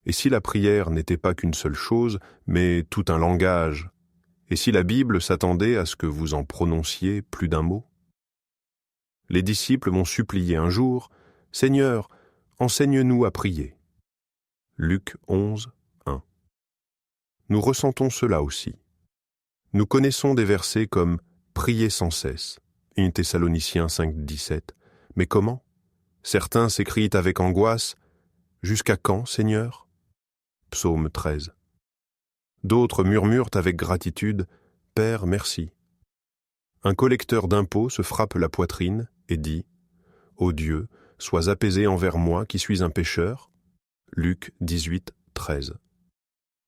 Et si la prière n'était pas qu'une seule chose, mais tout un langage? Et si la Bible s'attendait à ce que vous en prononciez plus d'un mot? Les disciples m'ont supplié un jour, « Seigneur, enseigne-nous à prier. » Luc 11, 1. Nous ressentons cela aussi. Nous connaissons des versets comme « Priez sans cesse » 1 Thessaloniciens 5, 17. Mais comment? Certains s'écrient avec angoisse « Jusqu'à quand, Seigneur ?» Psaume 13. D'autres murmurent avec gratitude « Père, merci ». Un collecteur d'impôts se frappe la poitrine et dit « Ô Dieu, sois apaisé envers moi qui suis un pécheur » Luc 18, 13.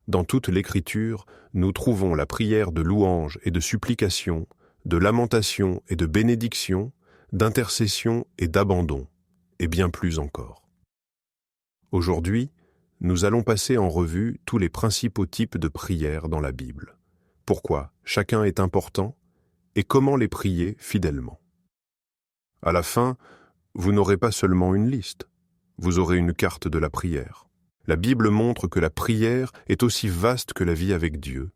Dans toute l'Écriture, nous trouvons la prière de louange et de supplication, de lamentation et de bénédiction, d'intercession et d'abandon, et bien plus encore. Aujourd'hui, nous allons passer en revue tous les principaux types de prières dans la Bible. Pourquoi chacun est important et comment les prier fidèlement. À la fin, vous n'aurez pas seulement une liste, vous aurez une carte de la prière. La Bible montre que la prière est aussi vaste que la vie avec Dieu.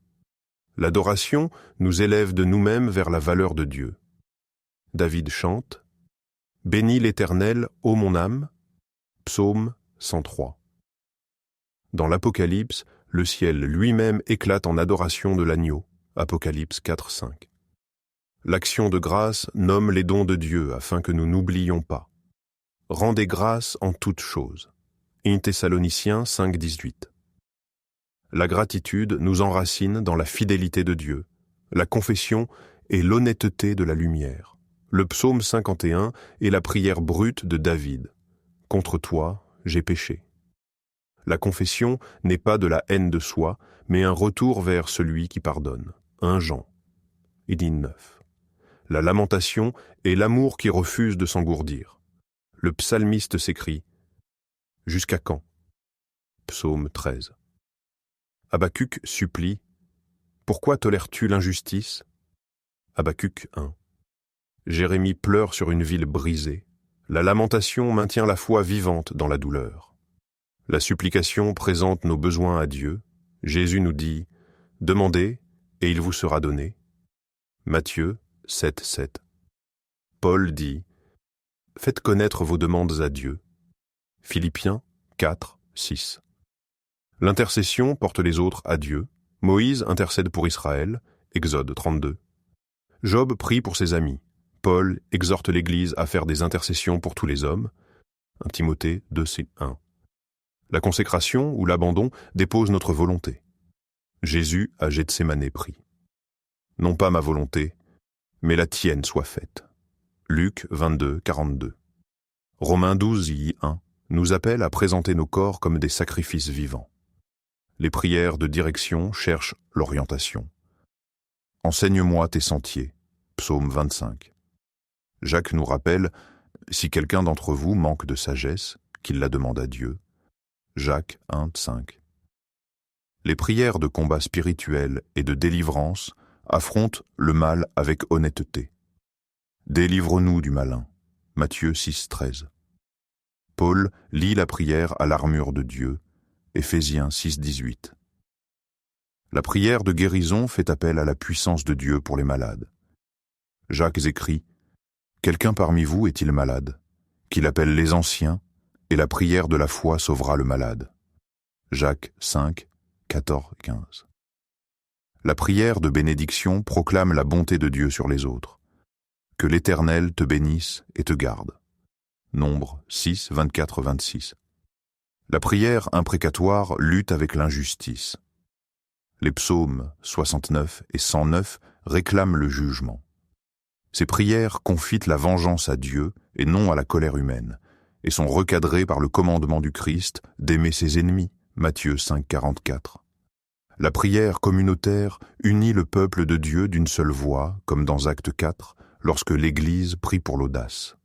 L'adoration nous élève de nous-mêmes vers la valeur de Dieu. David chante « Bénis l'Éternel, ô mon âme » Psaume 103. Dans l'Apocalypse, le ciel lui-même éclate en adoration de l'agneau. Apocalypse 4, 5. L'action de grâce nomme les dons de Dieu afin que nous n'oublions pas. Rendez grâce en toutes choses. 1 Thessaloniciens 5, 18. La gratitude nous enracine dans la fidélité de Dieu, la confession et l'honnêteté de la lumière. Le psaume 51 est la prière brute de David. « Contre toi, j'ai péché ». La confession n'est pas de la haine de soi, mais un retour vers celui qui pardonne. 1 Jean. Il 9. La lamentation est l'amour qui refuse de s'engourdir. Le psalmiste s'écrie « Jusqu'à quand » Psaume 13. Habacuc supplie « Pourquoi tolères-tu l'injustice » Habacuc 1. Jérémie pleure sur une ville brisée. La lamentation maintient la foi vivante dans la douleur. La supplication présente nos besoins à Dieu. Jésus nous dit « Demandez, et il vous sera donné » Matthieu 7, 7. Paul dit « Faites connaître vos demandes à Dieu » Philippiens 4, 6. L'intercession porte les autres à Dieu. Moïse intercède pour Israël, Exode 32. Job prie pour ses amis. Paul exhorte l'Église à faire des intercessions pour tous les hommes, 1 Timothée 2, 1. La consécration ou l'abandon dépose notre volonté. Jésus à Gethsémanée prie. Non pas ma volonté, mais la tienne soit faite. Luc 22, 42. Romains 12, 1 nous appelle à présenter nos corps comme des sacrifices vivants. Les prières de direction cherchent l'orientation. Enseigne-moi tes sentiers. Psaume 25. Jacques nous rappelle, si quelqu'un d'entre vous manque de sagesse, qu'il la demande à Dieu. Jacques 1, 5. Les prières de combat spirituel et de délivrance affrontent le mal avec honnêteté. Délivre-nous du malin. Matthieu 6, 13. Paul lit la prière à l'armure de Dieu. Éphésiens 6, 18. La prière de guérison fait appel à la puissance de Dieu pour les malades. Jacques écrit « Quelqu'un parmi vous est-il malade? Qu'il appelle les anciens, et la prière de la foi sauvera le malade. » Jacques 5, 14, 15. La prière de bénédiction proclame la bonté de Dieu sur les autres. Que l'Éternel te bénisse et te garde. Nombre 6, 24, 26. La prière imprécatoire lutte avec l'injustice. Les psaumes 69 et 109 réclament le jugement. Ces prières confitent la vengeance à Dieu et non à la colère humaine, et sont recadrées par le commandement du Christ d'aimer ses ennemis, Matthieu 5, 44. La prière communautaire unit le peuple de Dieu d'une seule voix, comme dans Acte 4, lorsque l'Église prie pour l'audace.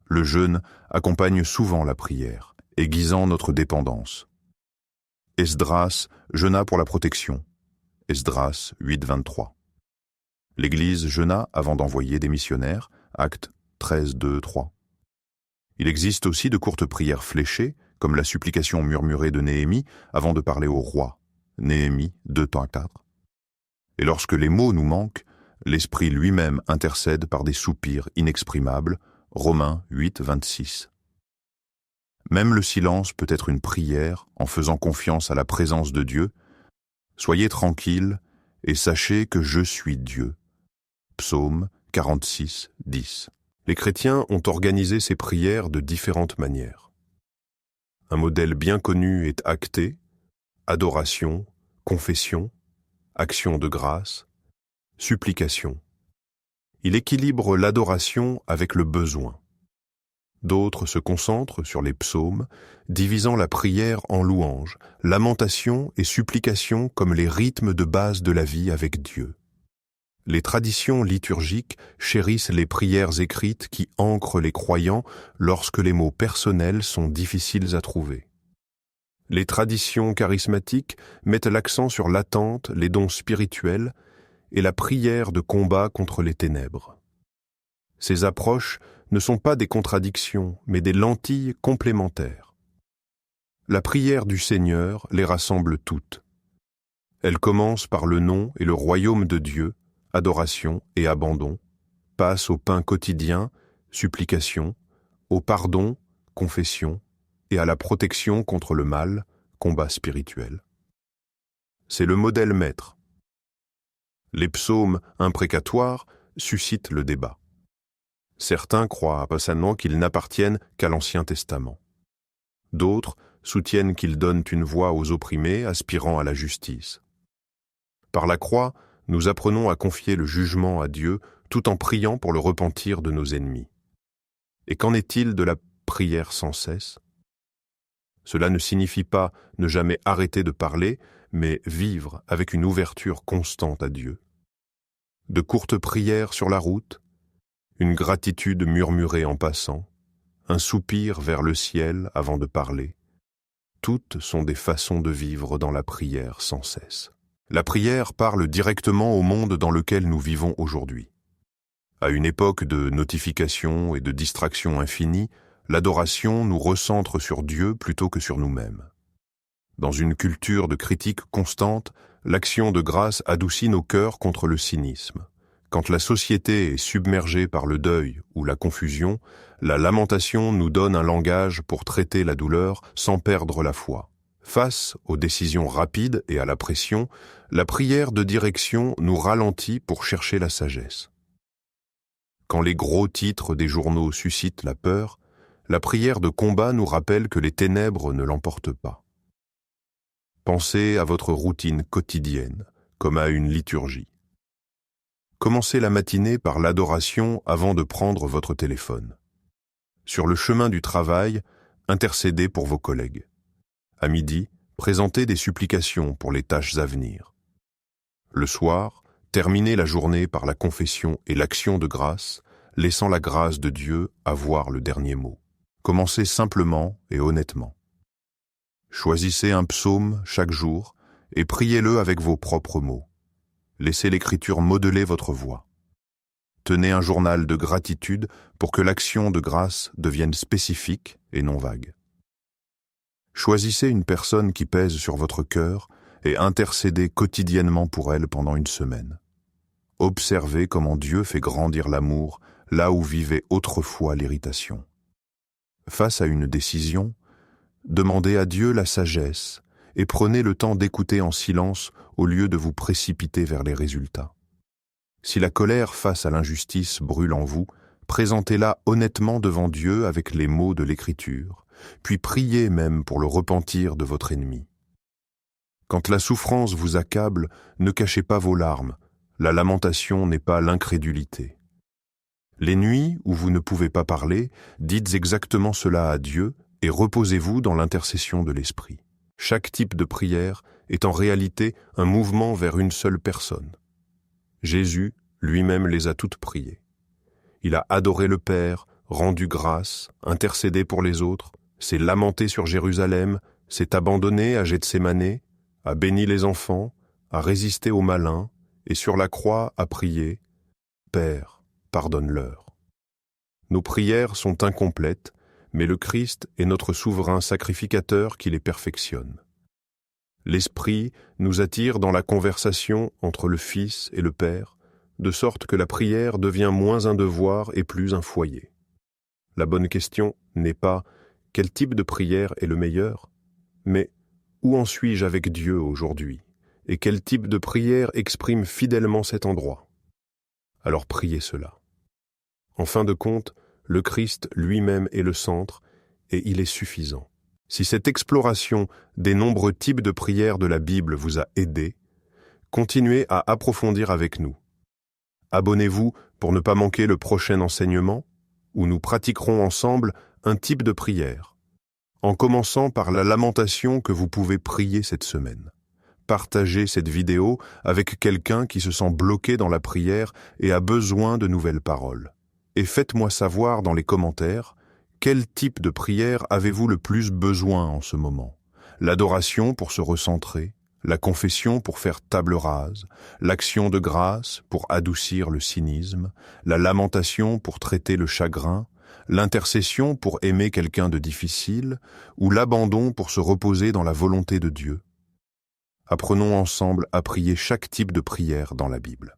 Le jeûne accompagne souvent la prière, aiguisant notre dépendance. Esdras jeûna pour la protection. Esdras 8, 23. L'Église jeûna avant d'envoyer des missionnaires. Actes 13, 2, 3. Il existe aussi de courtes prières fléchées, comme la supplication murmurée de Néhémie avant de parler au roi. Néhémie 2:4. Et lorsque les mots nous manquent, l'Esprit lui-même intercède par des soupirs inexprimables. Romains 8:26. Même le silence peut être une prière en faisant confiance à la présence de Dieu. Soyez tranquilles et sachez que je suis Dieu. Psaume 46:10. Les chrétiens ont organisé ces prières de différentes manières. Un modèle bien connu est acté: adoration, confession, action de grâce, supplication. Il équilibre l'adoration avec le besoin. D'autres se concentrent sur les psaumes, divisant la prière en louanges, lamentations et supplications comme les rythmes de base de la vie avec Dieu. Les traditions liturgiques chérissent les prières écrites qui ancrent les croyants lorsque les mots personnels sont difficiles à trouver. Les traditions charismatiques mettent l'accent sur l'attente, les dons spirituels et la prière de combat contre les ténèbres. Ces approches ne sont pas des contradictions, mais des lentilles complémentaires. La prière du Seigneur les rassemble toutes. Elle commence par le nom et le royaume de Dieu, adoration et abandon, passe au pain quotidien, supplication, au pardon, confession, et à la protection contre le mal, combat spirituel. C'est le modèle maître. Les psaumes imprécatoires suscitent le débat. Certains croient apassionnément qu'ils n'appartiennent qu'à l'Ancien Testament. D'autres soutiennent qu'ils donnent une voix aux opprimés aspirant à la justice. Par la croix, nous apprenons à confier le jugement à Dieu tout en priant pour le repentir de nos ennemis. Et qu'en est-il de la prière sans cesse ? Cela ne signifie pas ne jamais arrêter de parler, mais vivre avec une ouverture constante à Dieu. De courtes prières sur la route, une gratitude murmurée en passant, un soupir vers le ciel avant de parler, toutes sont des façons de vivre dans la prière sans cesse. La prière parle directement au monde dans lequel nous vivons aujourd'hui. À une époque de notifications et de distractions infinies, l'adoration nous recentre sur Dieu plutôt que sur nous-mêmes. Dans une culture de critique constante, l'action de grâce adoucit nos cœurs contre le cynisme. Quand la société est submergée par le deuil ou la confusion, la lamentation nous donne un langage pour traiter la douleur sans perdre la foi. Face aux décisions rapides et à la pression, la prière de direction nous ralentit pour chercher la sagesse. Quand les gros titres des journaux suscitent la peur, la prière de combat nous rappelle que les ténèbres ne l'emportent pas. Pensez à votre routine quotidienne, comme à une liturgie. Commencez la matinée par l'adoration avant de prendre votre téléphone. Sur le chemin du travail, intercédez pour vos collègues. À midi, présentez des supplications pour les tâches à venir. Le soir, terminez la journée par la confession et l'action de grâce, laissant la grâce de Dieu avoir le dernier mot. Commencez simplement et honnêtement. Choisissez un psaume chaque jour et priez-le avec vos propres mots. Laissez l'Écriture modeler votre voix. Tenez un journal de gratitude pour que l'action de grâce devienne spécifique et non vague. Choisissez une personne qui pèse sur votre cœur et intercédez quotidiennement pour elle pendant une semaine. Observez comment Dieu fait grandir l'amour là où vivait autrefois l'irritation. Face à une décision, demandez à Dieu la sagesse et prenez le temps d'écouter en silence au lieu de vous précipiter vers les résultats. Si la colère face à l'injustice brûle en vous, présentez-la honnêtement devant Dieu avec les mots de l'Écriture, puis priez même pour le repentir de votre ennemi. Quand la souffrance vous accable, ne cachez pas vos larmes, la lamentation n'est pas l'incrédulité. Les nuits où vous ne pouvez pas parler, dites exactement cela à Dieu et reposez-vous dans l'intercession de l'Esprit. Chaque type de prière est en réalité un mouvement vers une seule personne. Jésus lui-même les a toutes priées. Il a adoré le Père, rendu grâce, intercédé pour les autres, s'est lamenté sur Jérusalem, s'est abandonné à Gethsémanée, a béni les enfants, a résisté au malin, et sur la croix a prié « Père, pardonne-leur ». Nos prières sont incomplètes, mais le Christ est notre souverain sacrificateur qui les perfectionne. L'Esprit nous attire dans la conversation entre le Fils et le Père, de sorte que la prière devient moins un devoir et plus un foyer. La bonne question n'est pas « quel type de prière est le meilleur ?», mais « où en suis-je avec Dieu aujourd'hui ? Et quel type de prière exprime fidèlement cet endroit ?» Alors priez cela. En fin de compte, le Christ lui-même est le centre et il est suffisant. Si cette exploration des nombreux types de prières de la Bible vous a aidé, continuez à approfondir avec nous. Abonnez-vous pour ne pas manquer le prochain enseignement, où nous pratiquerons ensemble un type de prière, en commençant par la lamentation que vous pouvez prier cette semaine. Partagez cette vidéo avec quelqu'un qui se sent bloqué dans la prière et a besoin de nouvelles paroles. Et faites-moi savoir dans les commentaires quel type de prière avez-vous le plus besoin en ce moment. L'adoration pour se recentrer, la confession pour faire table rase, l'action de grâce pour adoucir le cynisme, la lamentation pour traiter le chagrin, l'intercession pour aimer quelqu'un de difficile, ou l'abandon pour se reposer dans la volonté de Dieu. Apprenons ensemble à prier chaque type de prière dans la Bible.